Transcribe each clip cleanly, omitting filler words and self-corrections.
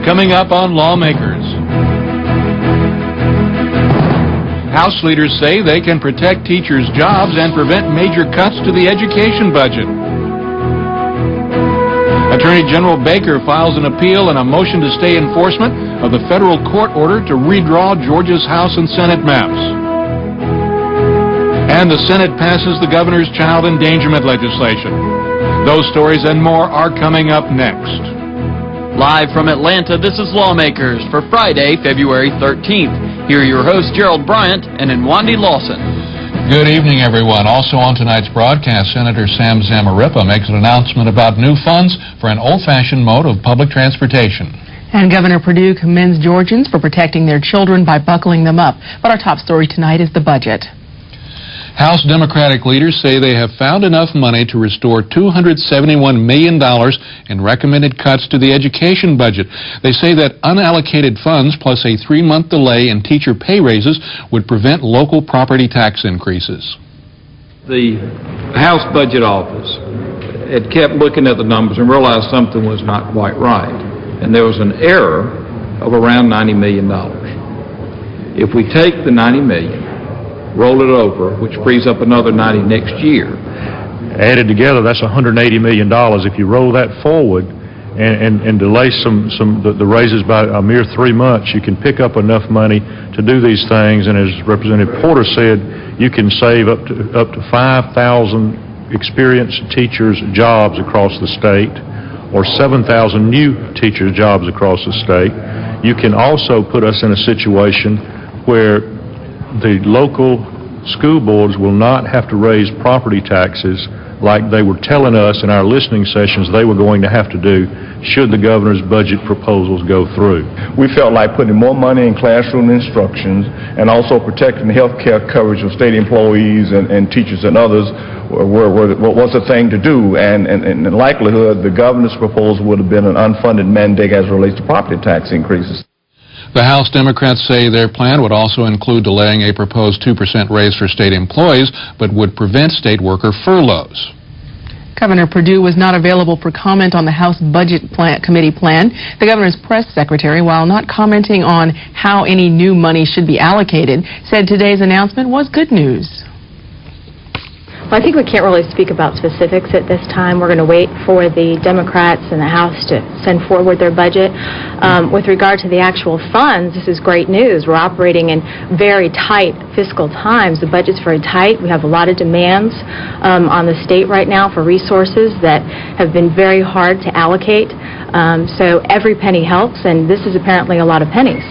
coming up on Lawmakers. House leaders say they can protect teachers' jobs and prevent major cuts to the education budget. Attorney General Baker files an appeal and a motion to stay enforcement of the federal court order to redraw Georgia's House and Senate maps. And the Senate passes the governor's child endangerment legislation. Those stories and more are coming up next. Live from Atlanta, this is Lawmakers for Friday, February 13th. Here are your hosts, Gerald Bryant and Nwandi Lawson. Good evening, everyone. Also on tonight's broadcast, Senator Sam Zamarripa makes an announcement about new funds for an old-fashioned mode of public transportation. And Governor Perdue commends Georgians for protecting their children by buckling them up. But our top story tonight is the budget. House Democratic leaders say they have found enough money to restore $271 million in recommended cuts to the education budget. They say that unallocated funds plus a 3-month delay in teacher pay raises would prevent local property tax increases. The House Budget Office had kept looking at the numbers and realized something was not quite right. And there was an error of around $90 million. If we take the $90 million, roll it over, which frees up another 90 next year. Added together, that's $180 million. If you roll that forward and delay the raises by a mere 3 months, you can pick up enough money to do these things. And as Representative Porter said, you can save up to 5,000 experienced teachers' jobs across the state, or 7,000 new teachers' jobs across the state. You can also put us in a situation where the local school boards will not have to raise property taxes like they were telling us in our listening sessions they were going to have to do should the governor's budget proposals go through. We felt like putting more money in classroom instructions and also protecting the health care coverage of state employees and teachers and others was the thing to do, and in likelihood the governor's proposal would have been an unfunded mandate as it relates to property tax increases. The House Democrats say their plan would also include delaying a proposed 2% raise for state employees, but would prevent state worker furloughs. Governor Perdue was not available for comment on the House Budget Committee plan. The governor's press secretary, while not commenting on how any new money should be allocated, said today's announcement was good news. Well, I think we can't really speak about specifics at this time. We're going to wait for the Democrats and the House to send forward their budget. With regard to the actual funds, this is great news. We're operating in very tight fiscal times. The budget's very tight. We have a lot of demands on the state right now for resources that have been very hard to allocate. So every penny helps, and this is apparently a lot of pennies.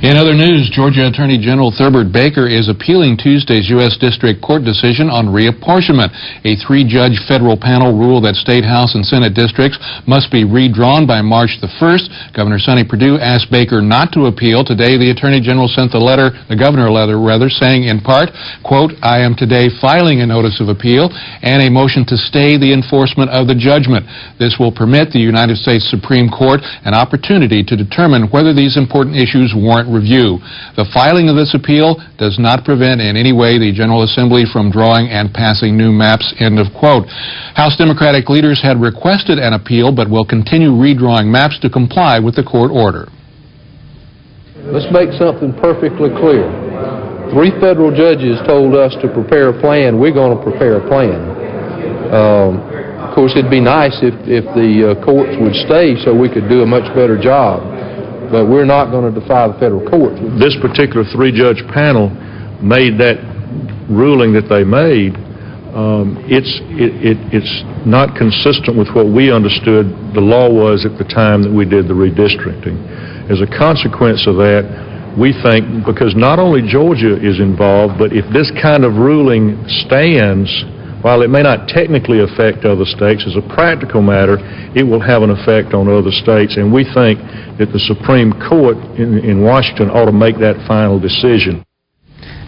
In other news, Georgia Attorney General Thurbert Baker is appealing Tuesday's U.S. District Court decision on reapportionment. A 3-judge federal panel ruled that state House and Senate districts must be redrawn by March the 1st. Governor Sonny Perdue asked Baker not to appeal. Today, the Attorney General sent the governor a letter, saying in part, quote, I am today filing a notice of appeal and a motion to stay the enforcement of the judgment. This will permit the United States Supreme Court an opportunity to determine whether these important issues warrant review. The filing of this appeal does not prevent in any way the General Assembly from drawing and passing new maps, end of quote. House Democratic leaders had requested an appeal but will continue redrawing maps to comply with the court order. Let's make something perfectly clear. 3 federal judges told us to prepare a plan. We're going to prepare a plan. Of course, it'd be nice if the courts would stay so we could do a much better job. But we're not going to defy the federal court. This particular 3-judge panel made that ruling that they made. It's not consistent with what we understood the law was at the time that we did the redistricting. As a consequence of that, we think, because not only Georgia is involved, but if this kind of ruling stands, while it may not technically affect other states, as a practical matter, it will have an effect on other states. And we think that the Supreme Court in Washington ought to make that final decision.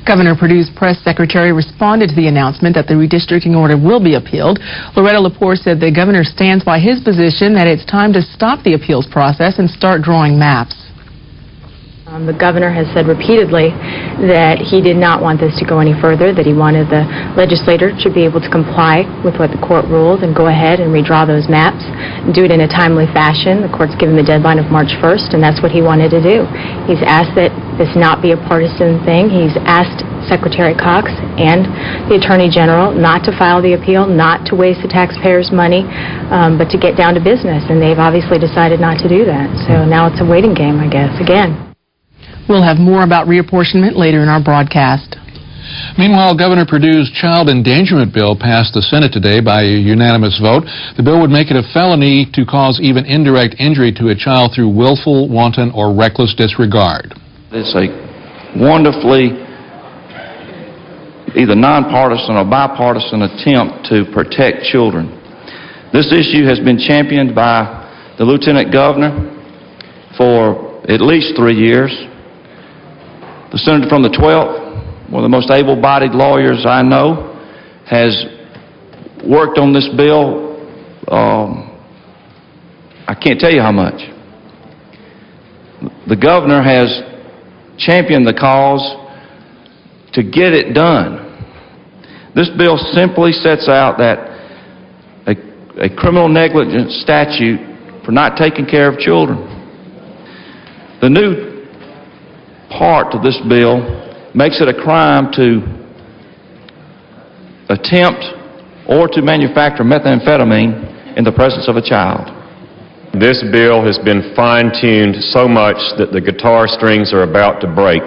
Governor Perdue's press secretary responded to the announcement that the redistricting order will be appealed. Loretta Lepore said the governor stands by his position that it's time to stop the appeals process and start drawing maps. The governor has said repeatedly that he did not want this to go any further, that he wanted the legislature to be able to comply with what the court ruled and go ahead and redraw those maps and do it in a timely fashion. The court's given the deadline of March 1st, and that's what he wanted to do. He's asked that this not be a partisan thing. He's asked Secretary Cox and the Attorney General not to file the appeal, not to waste the taxpayers' money, but to get down to business, and they've obviously decided not to do that. So now it's a waiting game, I guess, again. We'll have more about reapportionment later in our broadcast. Meanwhile, Governor Perdue's child endangerment bill passed the Senate today by a unanimous vote. The bill would make it a felony to cause even indirect injury to a child through willful, wanton, or reckless disregard. It's a wonderfully either nonpartisan or bipartisan attempt to protect children. This issue has been championed by the Lieutenant Governor for at least 3 years. The senator from the 12th, one of the most able-bodied lawyers I know, has worked on this bill, I can't tell you how much. The governor has championed the cause to get it done. This bill simply sets out that a criminal negligence statute for not taking care of children. The new part of this bill makes it a crime to attempt or to manufacture methamphetamine in the presence of a child. This bill has been fine-tuned so much that the guitar strings are about to break.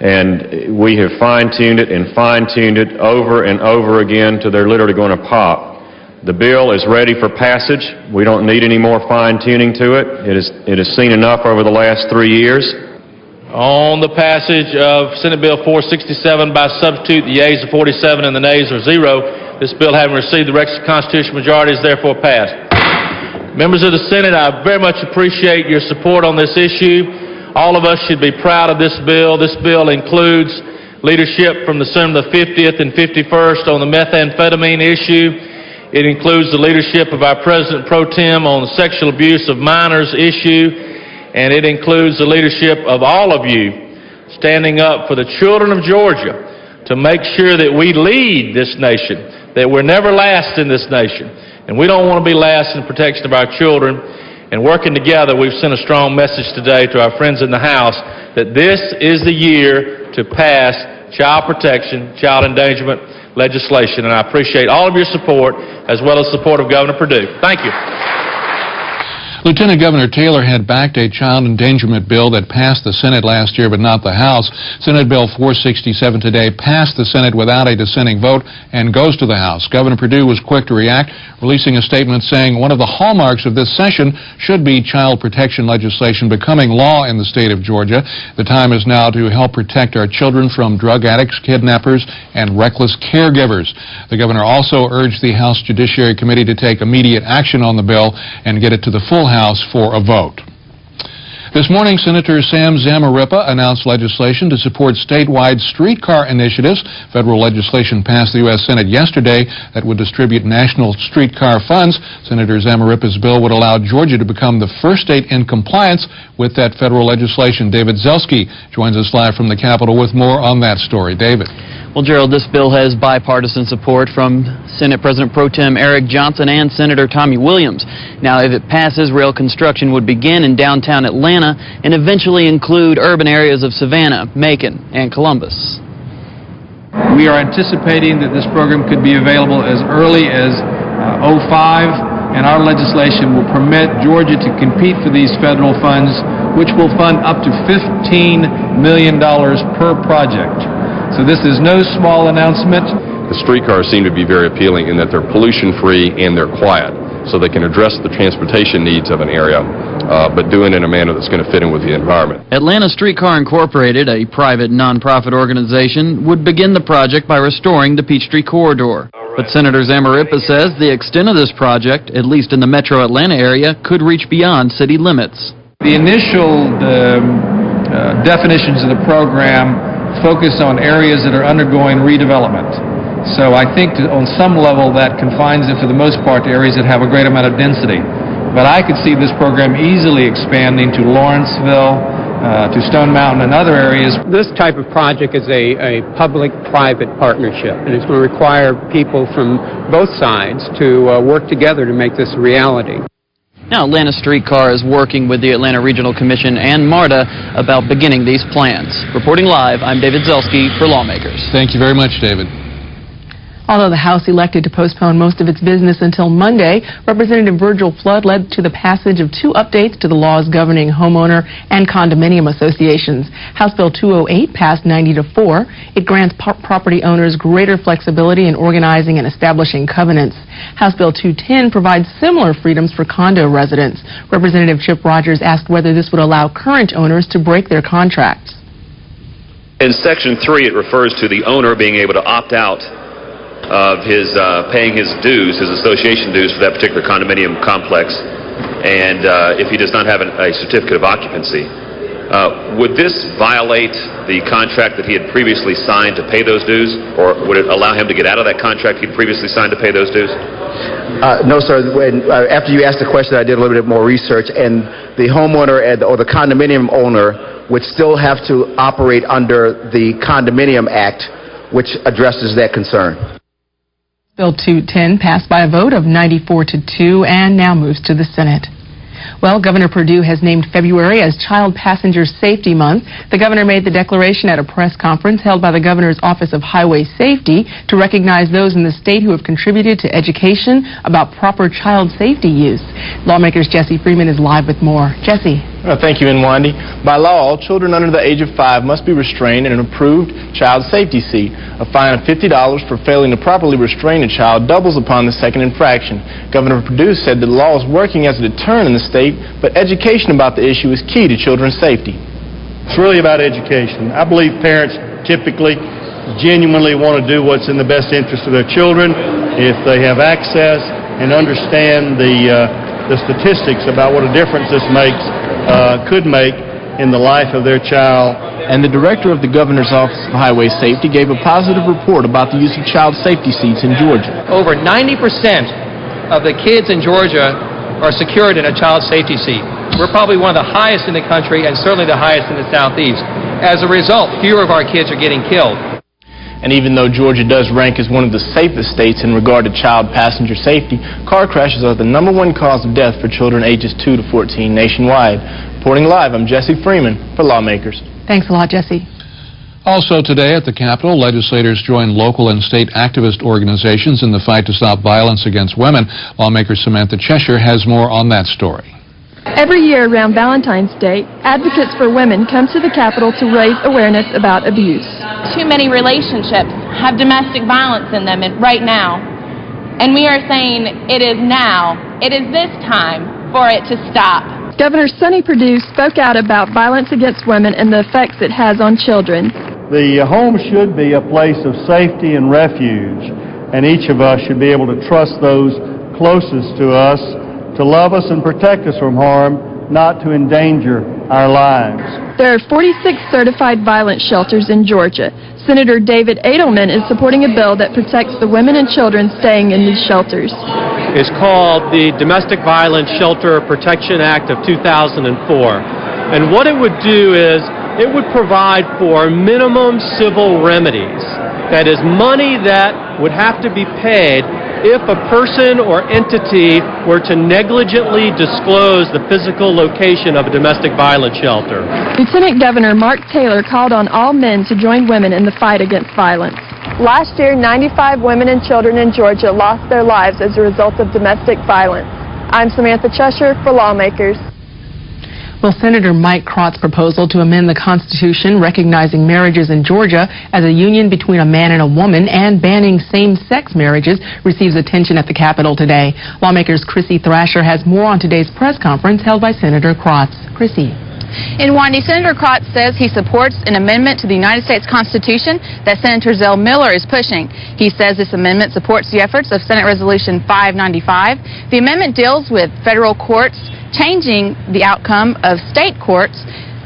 And we have fine-tuned it and fine-tuned it over and over again till they're literally going to pop. The bill is ready for passage. We don't need any more fine-tuning to it. It has seen enough over the last 3 years. On the passage of Senate Bill 467 by substitute, the yeas are 47 and the nays are 0. This bill, having received the requisite constitutional majority, is therefore passed. Members of the Senate, I very much appreciate your support on this issue. All of us should be proud of this bill. This bill includes leadership from the Senate of the 50th and 51st on the methamphetamine issue. It includes the leadership of our President Pro Tem on the sexual abuse of minors issue. And it includes the leadership of all of you standing up for the children of Georgia to make sure that we lead this nation, that we're never last in this nation. And we don't want to be last in the protection of our children. And working together, we've sent a strong message today to our friends in the House that this is the year to pass child protection, child endangerment legislation. And I appreciate all of your support, as well as support of Governor Perdue. Thank you. Lieutenant Governor Taylor had backed a child endangerment bill that passed the Senate last year but not the House. Senate Bill 467 today passed the Senate without a dissenting vote and goes to the House. Governor Perdue was quick to react, releasing a statement saying one of the hallmarks of this session should be child protection legislation becoming law in the state of Georgia. The time is now to help protect our children from drug addicts, kidnappers, and reckless caregivers. The governor also urged the House Judiciary Committee to take immediate action on the bill and get it to the full House for a vote. This morning, Senator Sam Zamarripa announced legislation to support statewide streetcar initiatives. Federal legislation passed the U.S. Senate yesterday that would distribute national streetcar funds. Senator Zamarripa's bill would allow Georgia to become the first state in compliance with that federal legislation. David Zelski joins us live from the Capitol with more on that story. David. Well, Gerald, this bill has bipartisan support from Senate President Pro Tem Eric Johnson and Senator Tommy Williams. Now, if it passes, rail construction would begin in downtown Atlanta and eventually include urban areas of Savannah, Macon, and Columbus. We are anticipating that this program could be available as early as 2005, and our legislation will permit Georgia to compete for these federal funds, which will fund up to $15 million per project. So this is no small announcement. The streetcars seem to be very appealing in that they're pollution-free and they're quiet, so they can address the transportation needs of an area, but do it in a manner that's going to fit in with the environment. Atlanta Streetcar Incorporated, a private nonprofit organization, would begin the project by restoring the Peachtree Corridor. But Senator Zamarripa says the extent of this project, at least in the metro Atlanta area, could reach beyond city limits. The initial definitions of the program focus on areas that are undergoing redevelopment. So I think on some level that confines it for the most part to areas that have a great amount of density. But I could see this program easily expanding to Lawrenceville, to Stone Mountain and other areas. This type of project is a public-private partnership, and it's going to require people from both sides to work together to make this a reality. Now, Atlanta Streetcar is working with the Atlanta Regional Commission and MARTA about beginning these plans. Reporting live, I'm David Zelski for Lawmakers. Thank you very much, David. Although the House elected to postpone most of its business until Monday, Representative Virgil Flood led to the passage of 2 updates to the laws governing homeowner and condominium associations. House Bill 208 passed 90-4. It grants property owners greater flexibility in organizing and establishing covenants. House Bill 210 provides similar freedoms for condo residents. Representative Chip Rogers asked whether this would allow current owners to break their contracts. In Section 3, it refers to the owner being able to opt out of his paying his dues, his association dues for that particular condominium complex, and if he does not have a certificate of occupancy. Would this violate the contract that he had previously signed to pay those dues, or would it allow him to get out of that contract he'd previously signed to pay those dues? No, sir. After you asked the question, I did a little bit more research, and the homeowner or the condominium owner would still have to operate under the Condominium Act, which addresses that concern. Bill 210 passed by a vote of 94-2 and now moves to the Senate. Well, Governor Perdue has named February as Child Passenger Safety Month. The governor made the declaration at a press conference held by the governor's Office of Highway Safety to recognize those in the state who have contributed to education about proper child safety use. Lawmakers' Jesse Freeman is live with more. Jesse. Thank you, Nwandi. By law, all children under the age of 5 must be restrained in an approved child safety seat. A fine of $50 for failing to properly restrain a child doubles upon the second infraction. Governor Perdue said that the law is working as a deterrent in the state, but education about the issue is key to children's safety. It's really about education. I believe parents typically genuinely want to do what's in the best interest of their children. If they have access and understand the statistics about what a difference this could make in the life of their child. And the director of the governor's Office of Highway Safety gave a positive report about the use of child safety seats in Georgia. Over 90% of the kids in Georgia are secured in a child safety seat. We're probably one of the highest in the country and certainly the highest in the Southeast. As a result, fewer of our kids are getting killed. And even though Georgia does rank as one of the safest states in regard to child passenger safety, car crashes are the #1 cause of death for children ages 2 to 14 nationwide. Reporting live, I'm Jesse Freeman for Lawmakers. Thanks a lot, Jesse. Also today at the Capitol, legislators joined local and state activist organizations in the fight to stop violence against women. Lawmaker Samantha Cheshire has more on that story. Every year around Valentine's Day, advocates for women come to the Capitol to raise awareness about abuse. Too many relationships have domestic violence in them right now. And we are saying it is now, it is this time for it to stop. Governor Sonny Perdue spoke out about violence against women and the effects it has on children. The home should be a place of safety and refuge, and each of us should be able to trust those closest to us to love us and protect us from harm, not to endanger our lives. There are 46 certified violence shelters in Georgia. Senator David Edelman is supporting a bill that protects the women and children staying in these shelters. It's called the Domestic Violence Shelter Protection Act of 2004. And what it would do is it would provide for minimum civil remedies. That is money that would have to be paid if a person or entity were to negligently disclose the physical location of a domestic violence shelter. Lieutenant Governor Mark Taylor called on all men to join women in the fight against violence. Last year, 95 women and children in Georgia lost their lives as a result of domestic violence. I'm Samantha Cheshire for Lawmakers. Well, Senator Mike Crott's proposal to amend the Constitution recognizing marriages in Georgia as a union between a man and a woman and banning same-sex marriages receives attention at the Capitol today. Lawmakers' Chrissy Thrasher has more on today's press conference held by Senator Crotts. Chrissy. In Nwandi, Senator Crotts says he supports an amendment to the United States Constitution that Senator Zell Miller is pushing. He says this amendment supports the efforts of Senate Resolution 595. The amendment deals with federal courts changing the outcome of state courts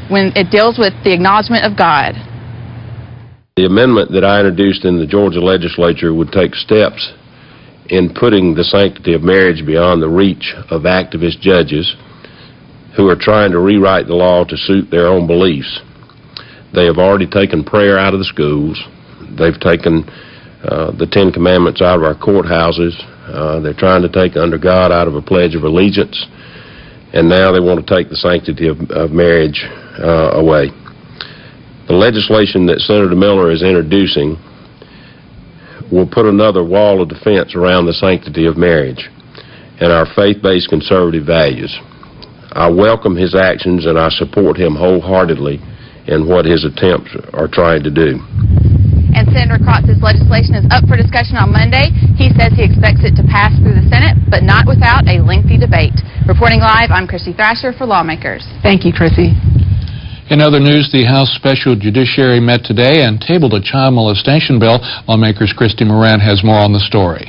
when it deals with the acknowledgement of God. The amendment that I introduced in the Georgia legislature would take steps in putting the sanctity of marriage beyond the reach of activist judges who are trying to rewrite the law to suit their own beliefs. They have already taken prayer out of the schools. They've taken the Ten Commandments out of our courthouses. They're trying to take under God out of a Pledge of Allegiance. And now they want to take the sanctity of marriage away. The legislation that Senator Miller is introducing will put another wall of defense around the sanctity of marriage and our faith-based conservative values. I welcome his actions and I support him wholeheartedly in what his attempts are trying to do. And Senator Crotz's legislation is up for discussion on Monday. He says he expects it to pass through the Senate, but not without a lengthy debate. Reporting live, I'm Christy Thrasher for Lawmakers. Thank you, Chrissy. In other news, the House Special Judiciary met today and tabled a child molestation bill. Lawmakers' Christy Moran has more on the story.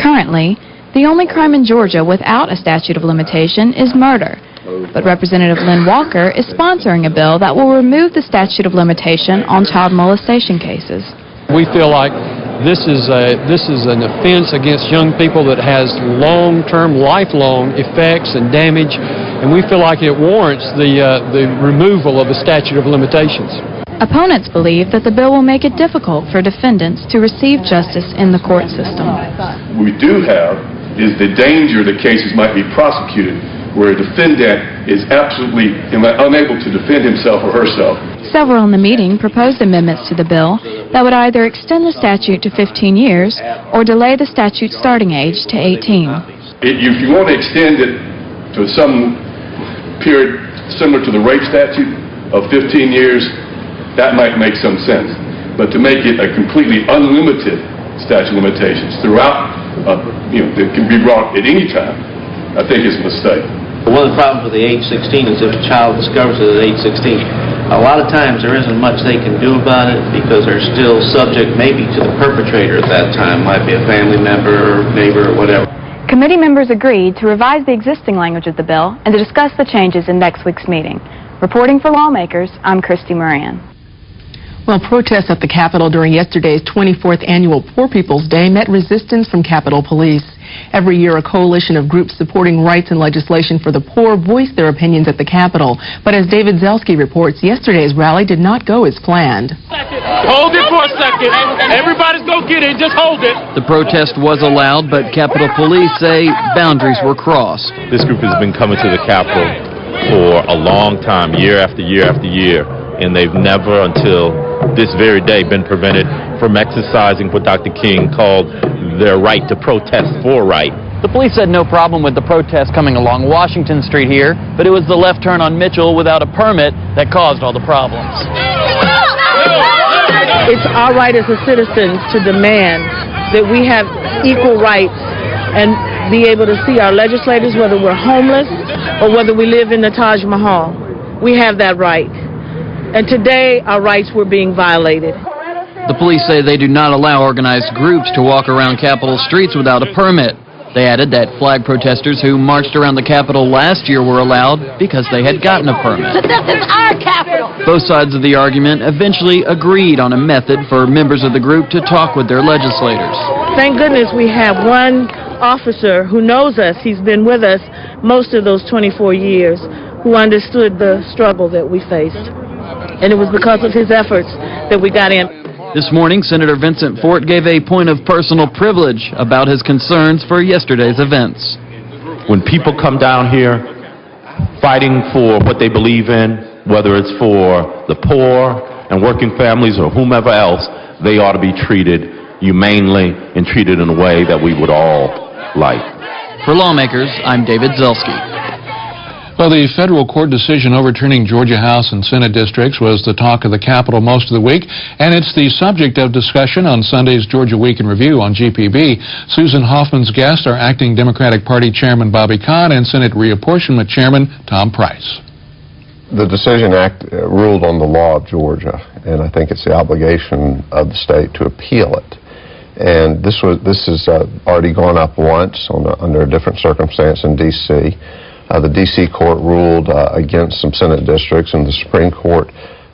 Currently, the only crime in Georgia without a statute of limitation is murder. But Representative Lynn Walker is sponsoring a bill that will remove the statute of limitation on child molestation cases. We feel like this is an offense against young people that has long-term, lifelong effects and damage, and we feel like it warrants the removal of the statute of limitations. Opponents believe that the bill will make it difficult for defendants to receive justice in the court system. What we do have is the danger that cases might be prosecuted where a defendant is absolutely unable to defend himself or herself. Several in the meeting proposed amendments to the bill that would either extend the statute to 15 years or delay the statute starting age to 18. If you want to extend it to some period similar to the rape statute of 15 years, that might make some sense. But to make it a completely unlimited statute of limitations throughout, that can be brought at any time, I think is a mistake. One of the problems with the age 16 is if a child discovers it at age 16, a lot of times there isn't much they can do about it because they're still subject maybe to the perpetrator at that time. Might be a family member or neighbor or whatever. Committee members agreed to revise the existing language of the bill and to discuss the changes in next week's meeting. Reporting for Lawmakers, I'm Christy Moran. Well, protests at the Capitol during yesterday's 24th annual Poor People's Day met resistance from Capitol Police. Every year, a coalition of groups supporting rights and legislation for the poor voice their opinions at the Capitol. But as David Zelski reports, yesterday's rally did not go as planned. Hold it for a second. Everybody's going to get it. Just hold it. The protest was allowed, but Capitol Police say boundaries were crossed. This group has been coming to the Capitol for a long time, year after year after year, and they've never until this very day been prevented from exercising what Dr. King called their right to protest for right. The police said no problem with the protest coming along Washington Street here, but it was the left turn on Mitchell without a permit that caused all the problems. It's our right as a citizen to demand that we have equal rights and be able to see our legislators, whether we're homeless or whether we live in the Taj Mahal. We have that right. And today, our rights were being violated. The police say they do not allow organized groups to walk around Capitol streets without a permit. They added that flag protesters who marched around the Capitol last year were allowed because they had gotten a permit. But this is our Capitol! Both sides of the argument eventually agreed on a method for members of the group to talk with their legislators. Thank goodness we have one officer who knows us. He's been with us most of those 24 years, who understood the struggle that we faced. And it was because of his efforts that we got in. This morning, Senator Vincent Fort gave a point of personal privilege about his concerns for yesterday's events. When people come down here fighting for what they believe in, whether it's for the poor and working families or whomever else, they ought to be treated humanely and treated in a way that we would all like. For Lawmakers, I'm David Zelski. Well, the federal court decision overturning Georgia House and Senate districts was the talk of the Capitol most of the week, and it's the subject of discussion on Sunday's Georgia Week in Review on GPB. Susan Hoffman's guests are Acting Democratic Party Chairman Bobby Kahn and Senate Reapportionment Chairman Tom Price. The Decision Act ruled on the law of Georgia, and I think it's the obligation of the state to appeal it. And this has already gone up once under a different circumstance in D.C. The D.C. court ruled against some Senate districts, and the Supreme Court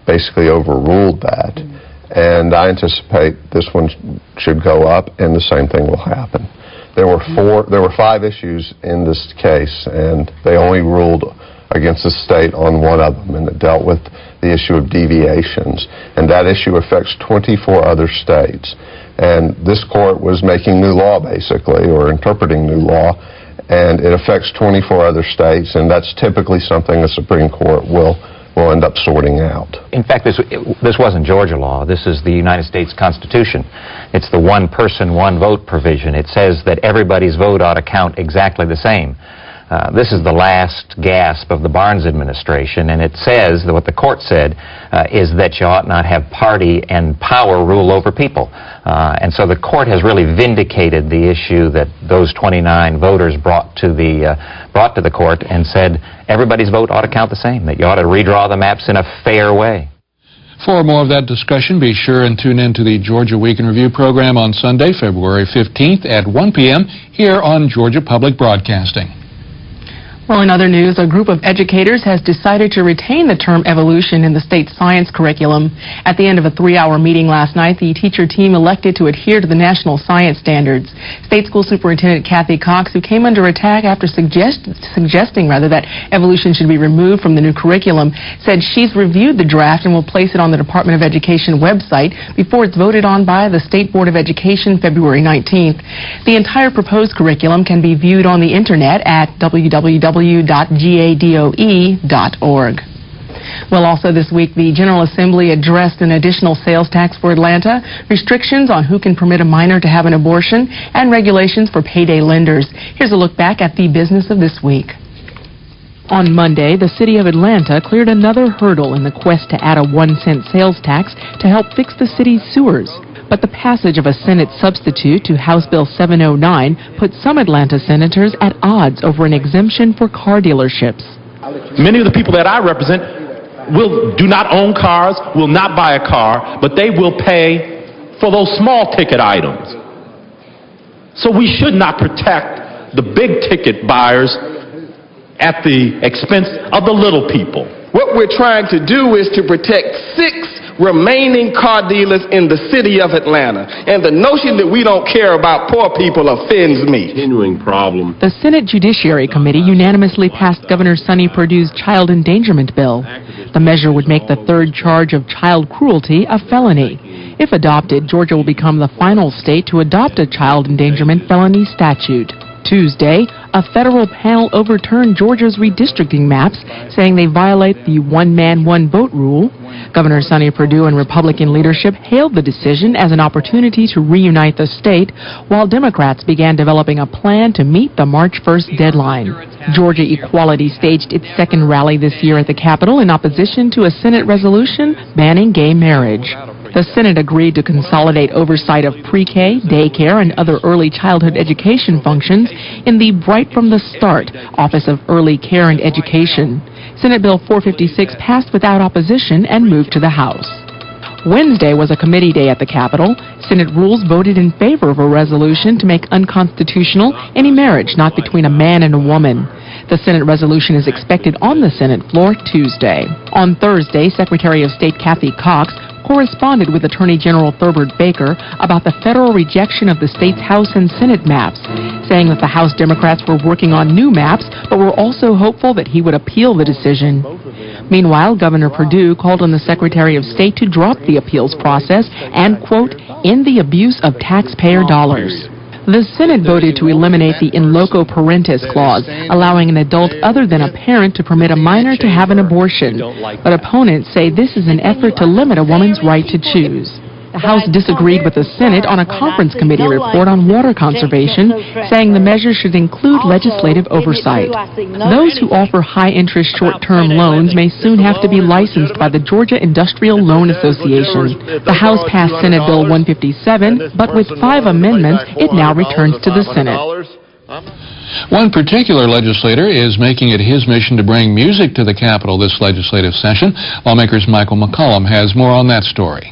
basically overruled that. And I anticipate this one should go up, and the same thing will happen. There were 5 issues in this case, and they only ruled against the state on one of them, and it dealt with the issue of deviations. And that issue affects 24 other states. And this court was making new law, basically, or interpreting new law, and it affects 24 other states, and that's typically something the Supreme Court will end up sorting out. In fact, this wasn't Georgia law. This is the United States Constitution. It's the one person, one vote provision. It says that everybody's vote ought to count exactly the same. This is the last gasp of the Barnes administration, and it says that what the court said is that you ought not have party and power rule over people. And so the court has really vindicated the issue that those 29 voters brought to the court and said everybody's vote ought to count the same, that you ought to redraw the maps in a fair way. For more of that discussion, be sure and tune in to the Georgia Week in Review program on Sunday, February 15th at 1 p.m. here on Georgia Public Broadcasting. Well, in other news, a group of educators has decided to retain the term evolution in the state science curriculum. At the end of a 3-hour meeting last night, the teacher team elected to adhere to the national science standards. State School Superintendent Kathy Cox, who came under attack after suggesting that evolution should be removed from the new curriculum, said she's reviewed the draft and will place it on the Department of Education website before it's voted on by the State Board of Education February 19th. The entire proposed curriculum can be viewed on the internet at www.gadoe.org. Well, also this week, the General Assembly addressed an additional sales tax for Atlanta, restrictions on who can permit a minor to have an abortion, and regulations for payday lenders. Here's a look back at the business of this week. On Monday, the city of Atlanta cleared another hurdle in the quest to add a 1-cent sales tax to help fix the city's sewers. But the passage of a Senate substitute to House Bill 709 put some Atlanta senators at odds over an exemption for car dealerships. Many of the people that I represent do not own cars, will not buy a car, but they will pay for those small ticket items. So we should not protect the big ticket buyers at the expense of the little people. What we're trying to do is to protect 6 remaining car dealers in the city of Atlanta. And the notion that we don't care about poor people offends me. Continuing problem. The Senate Judiciary Committee unanimously passed Governor Sonny Perdue's child endangerment bill. The measure would make the 3rd charge of child cruelty a felony. If adopted, Georgia will become the final state to adopt a child endangerment felony statute. Tuesday, a federal panel overturned Georgia's redistricting maps, saying they violate the one-man, one-vote rule. Governor Sonny Perdue and Republican leadership hailed the decision as an opportunity to reunite the state, while Democrats began developing a plan to meet the March 1st deadline. Georgia Equality staged its 2nd rally this year at the Capitol in opposition to a Senate resolution banning gay marriage. The Senate agreed to consolidate oversight of pre-K, daycare, and other early childhood education functions in the Right from the Start Office of Early Care and Education. Senate Bill 456 passed without opposition and moved to the House. Wednesday was a committee day at the Capitol. Senate Rules voted in favor of a resolution to make unconstitutional any marriage not between a man and a woman. The Senate resolution is expected on the Senate floor Tuesday. On Thursday, Secretary of State Kathy Cox corresponded with Attorney General Thurbert Baker about the federal rejection of the state's House and Senate maps, saying that the House Democrats were working on new maps, but were also hopeful that he would appeal the decision. Meanwhile, Governor Perdue called on the Secretary of State to drop the appeals process and, quote, end the abuse of taxpayer dollars. The Senate voted to eliminate the in loco parentis clause, allowing an adult other than a parent to permit a minor to have an abortion. But opponents say this is an effort to limit a woman's right to choose. The House disagreed with the Senate on a conference committee report on water conservation, saying the measure should include legislative oversight. Those who offer high-interest short-term loans may soon have to be licensed by the Georgia Industrial Loan Association. The House passed Senate Bill 157, but with 5 amendments, it now returns to the Senate. One particular legislator is making it his mission to bring music to the Capitol this legislative session. Lawmakers' Michael McCollum has more on that story.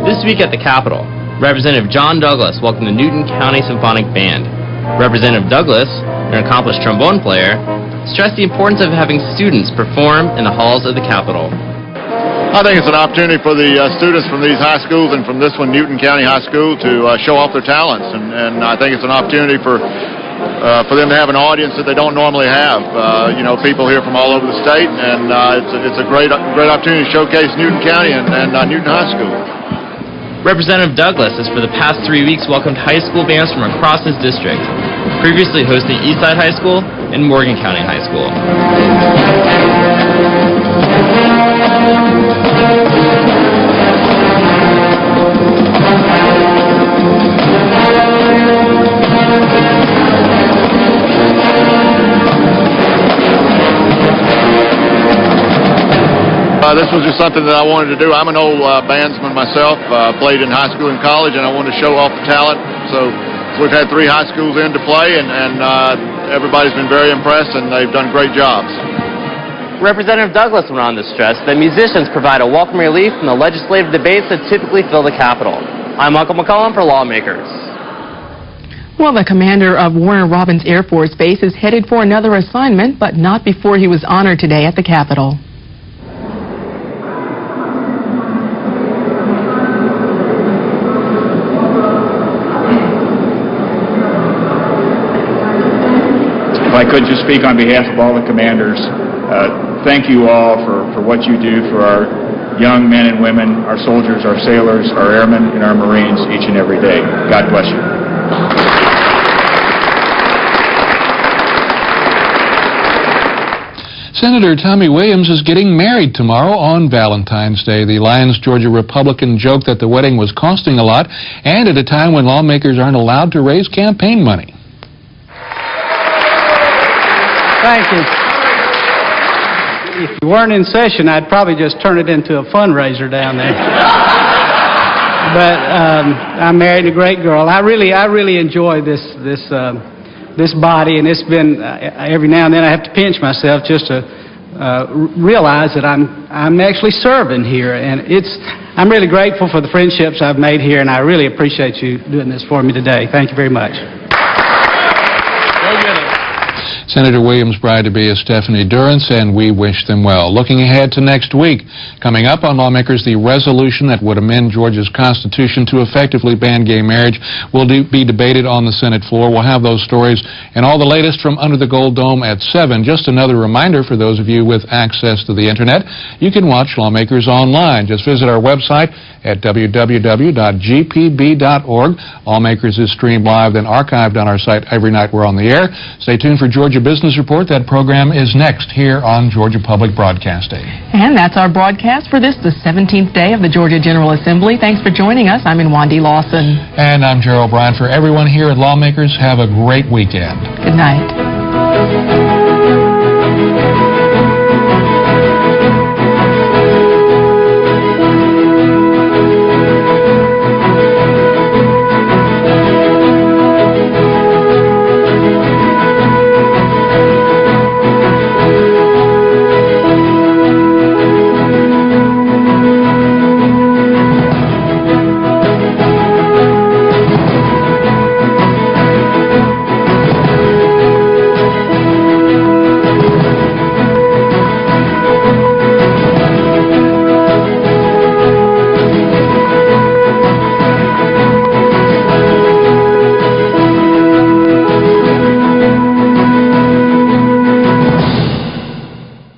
This week at the Capitol, Representative John Douglas welcomed the Newton County Symphonic Band. Representative Douglas, an accomplished trombone player, stressed the importance of having students perform in the halls of the Capitol. I think it's an opportunity for the students from these high schools and from this one, Newton County High School, to show off their talents, and I think it's an opportunity for them to have an audience that they don't normally have. You know, people here from all over the state, and it's a great opportunity to showcase Newton County and Newton High School. Representative Douglas has for the past 3 weeks welcomed high school bands from across his district, previously hosting Eastside High School and Morgan County High School. This was just something that I wanted to do. I'm an old bandsman myself, played in high school and college, and I wanted to show off the talent. So we've had 3 high schools in to play, and everybody's been very impressed, and they've done great jobs. Representative Douglas went on to stress that musicians provide a welcome relief from the legislative debates that typically fill the Capitol. I'm Uncle McCollum for Lawmakers. Well, the commander of Warner Robins Air Force Base is headed for another assignment, but not before he was honored today at the Capitol. I could just speak on behalf of all the commanders. Thank you all for what you do for our young men and women, our soldiers, our sailors, our airmen, and our Marines each and every day. God bless you. Senator Tommy Williams is getting married tomorrow on Valentine's Day. The Lyons, Georgia Republican joked that the wedding was costing a lot, and at a time when lawmakers aren't allowed to raise campaign money. Thank you. If you weren't in session, I'd probably just turn it into a fundraiser down there. But I'm married to a great girl. I really enjoy this body, and it's been every now and then I have to pinch myself just to realize that I'm actually serving here, and I'm really grateful for the friendships I've made here, and I really appreciate you doing this for me today. Thank you very much. Senator Williams' bride-to-be is Stephanie Durrance, and we wish them well. Looking ahead to next week, coming up on Lawmakers, the resolution that would amend Georgia's Constitution to effectively ban gay marriage will be debated on the Senate floor. We'll have those stories and all the latest from Under the Gold Dome at 7. Just another reminder for those of you with access to the Internet, you can watch Lawmakers online. Just visit our website at www.gpb.org. Lawmakers is streamed live, then archived on our site every night we're on the air. Stay tuned for Georgia Business Report. That program is next here on Georgia Public Broadcasting. And that's our broadcast for the 17th day of the Georgia General Assembly. Thanks for joining us. I'm Inwandi Lawson. And I'm Gerald Bryan. For everyone here at Lawmakers, have a great weekend. Good night.